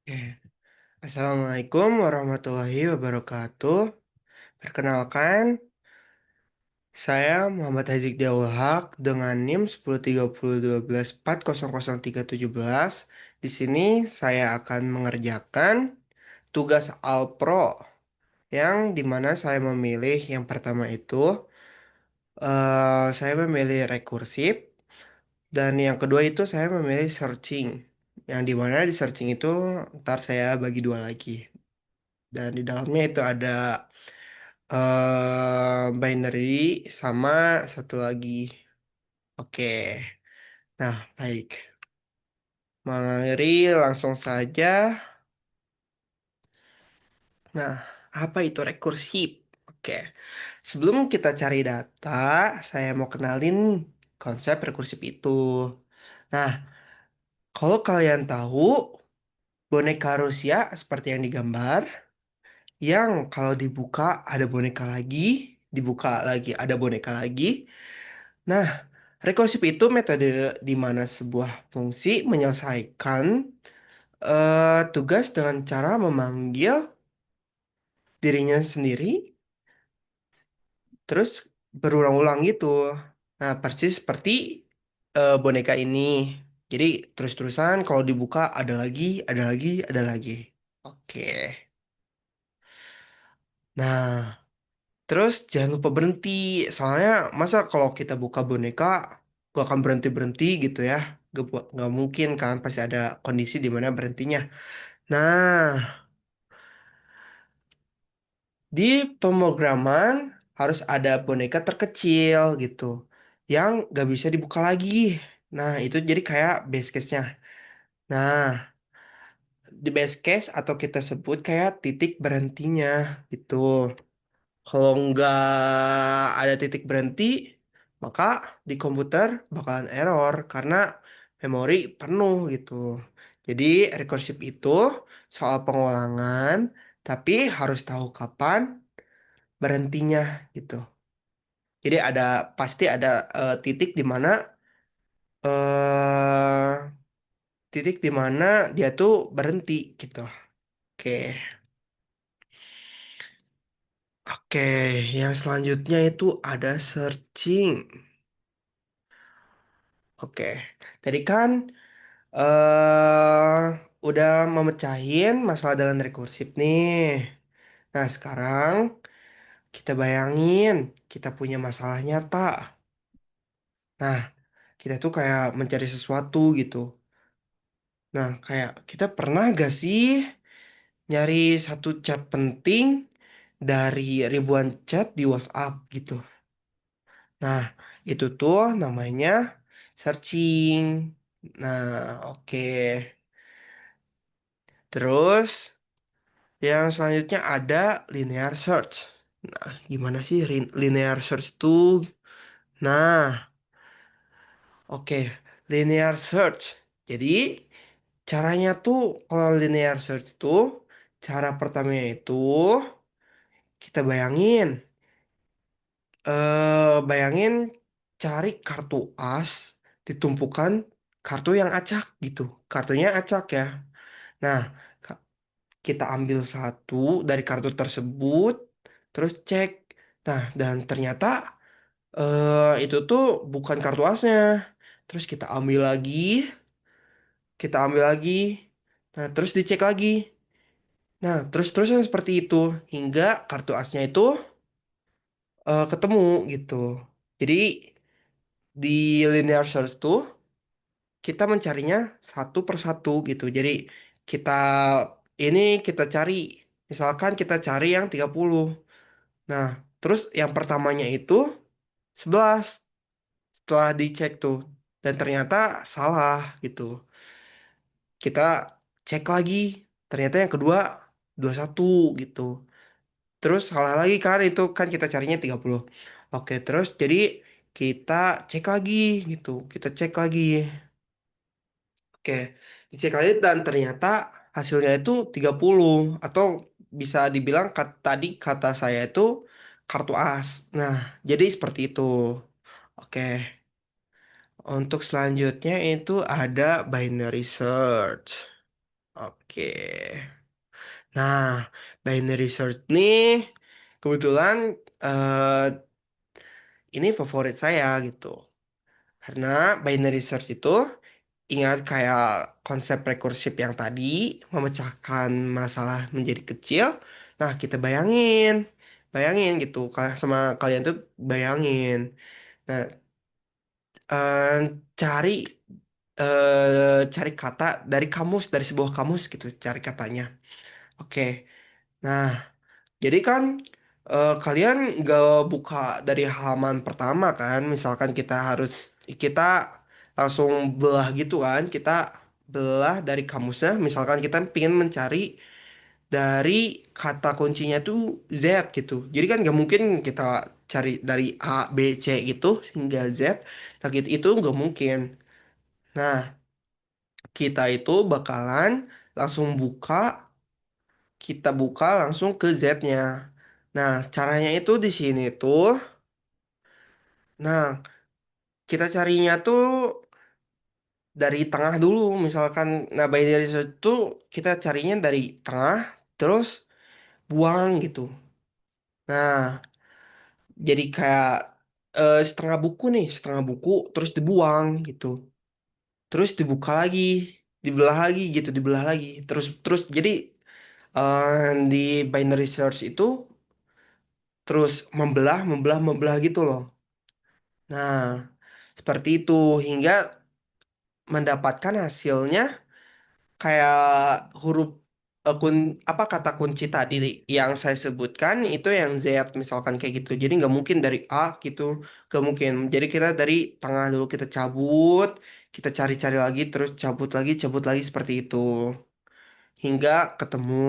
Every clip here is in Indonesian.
Oke. Assalamualaikum warahmatullahi wabarakatuh. Perkenalkan, saya Muhammad Hazik Diaul Haq dengan NIM 103012140037. Di sini saya akan mengerjakan tugas Alpro yang dimana saya memilih yang pertama itu saya memilih rekursif dan yang kedua itu saya memilih searching. Yang dimana di searching itu ntar saya bagi dua lagi. Dan di dalamnya itu ada binary sama satu lagi. Oke. Nah, baik. Mari langsung saja. Nah, apa itu rekursif? Oke. Sebelum kita cari data, saya mau kenalin konsep rekursif itu. Nah, kalau kalian tahu boneka Rusia seperti yang digambar, yang kalau dibuka ada boneka lagi, dibuka lagi ada boneka lagi. Nah, rekursif itu metode di mana sebuah fungsi menyelesaikan tugas dengan cara memanggil dirinya sendiri, terus berulang-ulang gitu. Nah, persis seperti boneka ini. Jadi, terus-terusan kalau dibuka ada lagi, ada lagi, ada lagi. Oke. Nah, terus jangan lupa berhenti. Soalnya masa kalau kita buka boneka gak akan berhenti-berhenti gitu ya. Gak mungkin kan, pasti ada kondisi di mana berhentinya. Nah, di pemrograman harus ada boneka terkecil gitu. Yang gak bisa dibuka lagi. Nah, itu jadi kayak base case-nya. Nah, di base case atau kita sebut kayak titik berhentinya gitu. Kalau nggak ada titik berhenti, maka di komputer bakalan error karena memori penuh gitu. Jadi rekursif itu soal pengulangan, tapi harus tahu kapan berhentinya gitu. Jadi pasti ada titik di mana eh titik di mana dia tuh berhenti gitu. Oke. Oke, yang selanjutnya itu ada searching. Oke, tadi kan udah memecahin masalah dengan rekursif nih. Nah, sekarang kita bayangin kita punya masalah nyata. Nah, kita tuh kayak mencari sesuatu gitu. Nah, kayak kita pernah gak sih nyari satu chat penting dari ribuan chat di WhatsApp gitu. Nah, itu tuh namanya searching. Nah, oke. Terus yang selanjutnya ada linear search. Nah, gimana sih linear search itu? Nah, oke, linear search. Jadi, caranya tuh kalau linear search itu, cara pertamanya itu kita bayangin cari kartu as ditumpukan kartu yang acak gitu. Kartunya acak ya. Nah, ka- kita ambil satu dari kartu tersebut, terus cek. Nah, dan ternyata itu tuh bukan kartu asnya. Terus kita ambil lagi, nah terus dicek lagi. Nah, terus-terusan seperti itu hingga kartu asnya itu ketemu gitu. Jadi di linear search tuh kita mencarinya satu per satu gitu. Jadi kita ini kita cari, misalkan kita cari yang 30. Nah, terus yang pertamanya itu 11 setelah dicek tuh dan ternyata salah gitu. Kita cek lagi, ternyata yang kedua 21 gitu. Terus salah lagi kan itu kan kita carinya 30. Oke, terus jadi kita cek lagi gitu. Kita cek lagi. Oke, dicek lagi dan ternyata hasilnya itu 30 atau bisa dibilang tadi kata saya itu kartu as. Nah, jadi seperti itu. Oke. Untuk selanjutnya itu ada binary search. Oke. Nah, binary search nih kebetulan eh, ini favorit saya gitu. Karena binary search itu ingat kayak konsep rekursif yang tadi memecahkan masalah menjadi kecil. Nah, kita bayangin, bayangin gitu. Sama kalian tuh bayangin. Nah, eh, cari cari kata dari kamus, dari sebuah kamus gitu, cari katanya. Oke. Nah, jadi kan kalian nggak buka dari halaman pertama kan? Misalkan kita langsung belah gitu kan? Kita belah dari kamusnya. Misalkan kita pengen mencari dari kata kuncinya tuh Z gitu. Jadi kan nggak mungkin kita cari dari A, B, C gitu hingga Z. Nah, gitu, itu nggak mungkin. Nah, kita itu bakalan langsung kita buka langsung ke Z-nya. Nah, caranya itu di sini tuh, nah, kita carinya tuh dari tengah dulu, misalkan, nah binary search itu kita carinya dari tengah, terus buang gitu. Nah, jadi kayak setengah buku nih, setengah buku, terus dibuang gitu. Terus dibuka lagi, dibelah lagi gitu, dibelah lagi. Terus, terus jadi di binary search itu terus membelah, membelah, membelah gitu loh. Nah, seperti itu hingga mendapatkan hasilnya kayak huruf apa kata kunci tadi yang saya sebutkan itu yang Z misalkan kayak gitu. Jadi nggak mungkin dari A gitu, nggak mungkin. Jadi kita dari tengah dulu kita cabut, kita cari-cari lagi, terus cabut lagi seperti itu hingga ketemu.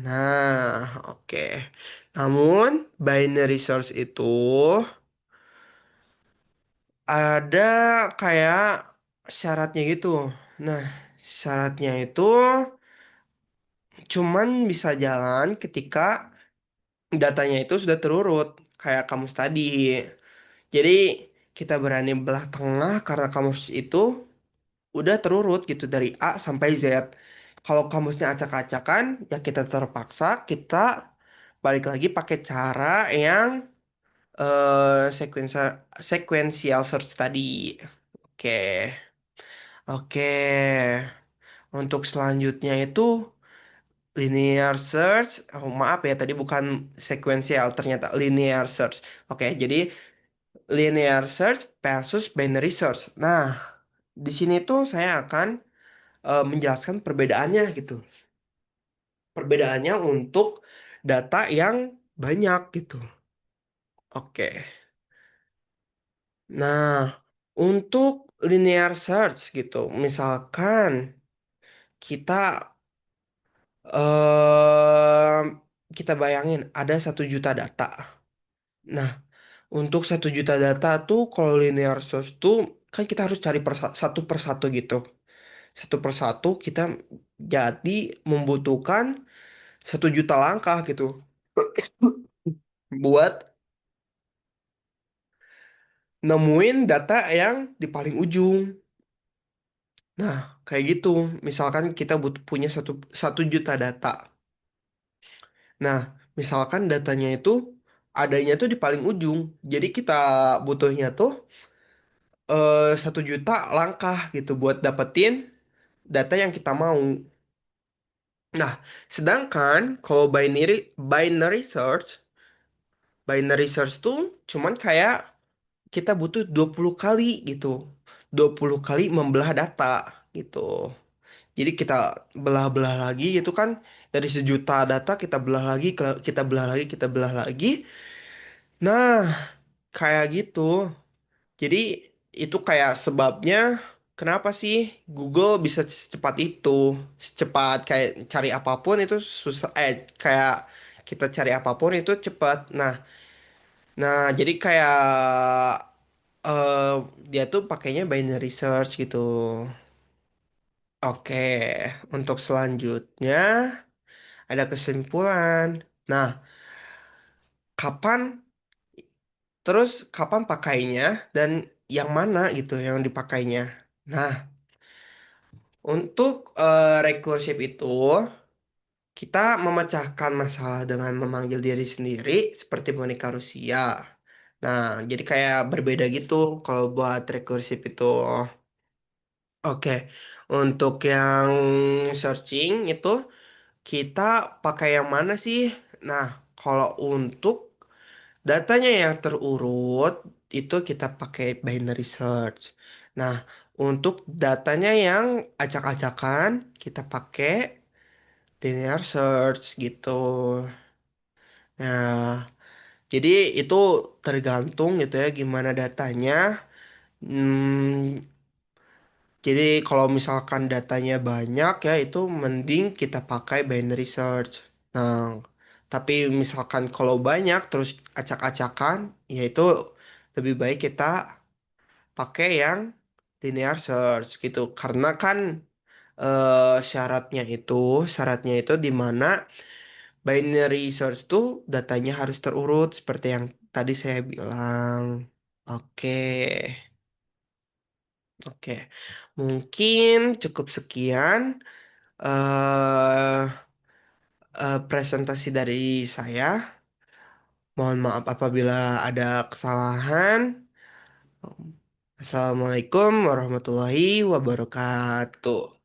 Nah, oke. Namun binary source itu ada kayak syaratnya gitu. Nah, syaratnya itu cuman bisa jalan ketika datanya itu sudah terurut, kayak kamus tadi. Jadi, kita berani belah tengah karena kamus itu udah terurut gitu dari A sampai Z. Kalau kamusnya acak-acakan, ya kita terpaksa kita balik lagi pakai cara yang sequential sequential search tadi. Oke. Oke. Untuk selanjutnya itu linear search. Oh, maaf ya, tadi bukan sequential, ternyata linear search. Oke, jadi linear search versus binary search. Nah, di sini tuh saya akan menjelaskan perbedaannya gitu. Perbedaannya untuk data yang banyak gitu. Oke. Nah, untuk linear search gitu, misalkan kita eh kita bayangin ada 1 juta data. Nah, untuk 1 juta data tuh kalau linear search tuh kan kita harus cari satu persatu gitu. Satu persatu kita jadi membutuhkan 1 juta langkah gitu buat nemuin data yang di paling ujung. Nah, kayak gitu. Misalkan kita butuh punya satu juta data. Nah, misalkan datanya itu adanya tuh di paling ujung. Jadi kita butuhnya tuh 1 juta langkah gitu buat dapetin data yang kita mau. Nah, sedangkan kalau binary search, binary search tuh cuman kayak kita butuh 20 kali gitu. 20 kali membelah data gitu. Jadi kita belah-belah lagi itu kan dari 1 juta data kita belah lagi, kita belah lagi, kita belah lagi. Nah, kayak gitu. Jadi itu kayak sebabnya kenapa sih Google bisa secepat itu, secepat kayak cari apapun itu susah, kayak kita cari apapun itu cepat. Nah, jadi kayak eh dia tuh pakainya binary search gitu. Oke, untuk selanjutnya ada kesimpulan. Nah, kapan kapan pakainya dan yang mana gitu yang dipakainya. Nah, Untuk rekursif itu kita memecahkan masalah dengan memanggil diri sendiri seperti boneka Rusia. Nah, jadi kayak berbeda gitu kalau buat rekursif itu. Oke, untuk yang searching itu kita pakai yang mana sih? Nah, kalau untuk datanya yang terurut itu kita pakai binary search. Nah, untuk datanya yang acak-acakan kita pakai linear search gitu. Nah, jadi itu tergantung gitu ya gimana datanya. Hmm, jadi kalau misalkan datanya banyak ya itu mending kita pakai binary search. Nah, tapi misalkan kalau banyak terus acak-acakan, ya itu lebih baik kita pakai yang linear search gitu. Karena kan syaratnya itu di mana binary search tuh datanya harus terurut seperti yang tadi saya bilang. Oke, oke. Mungkin cukup sekian eh presentasi dari saya. Mohon maaf apabila ada kesalahan. Assalamualaikum warahmatullahi wabarakatuh.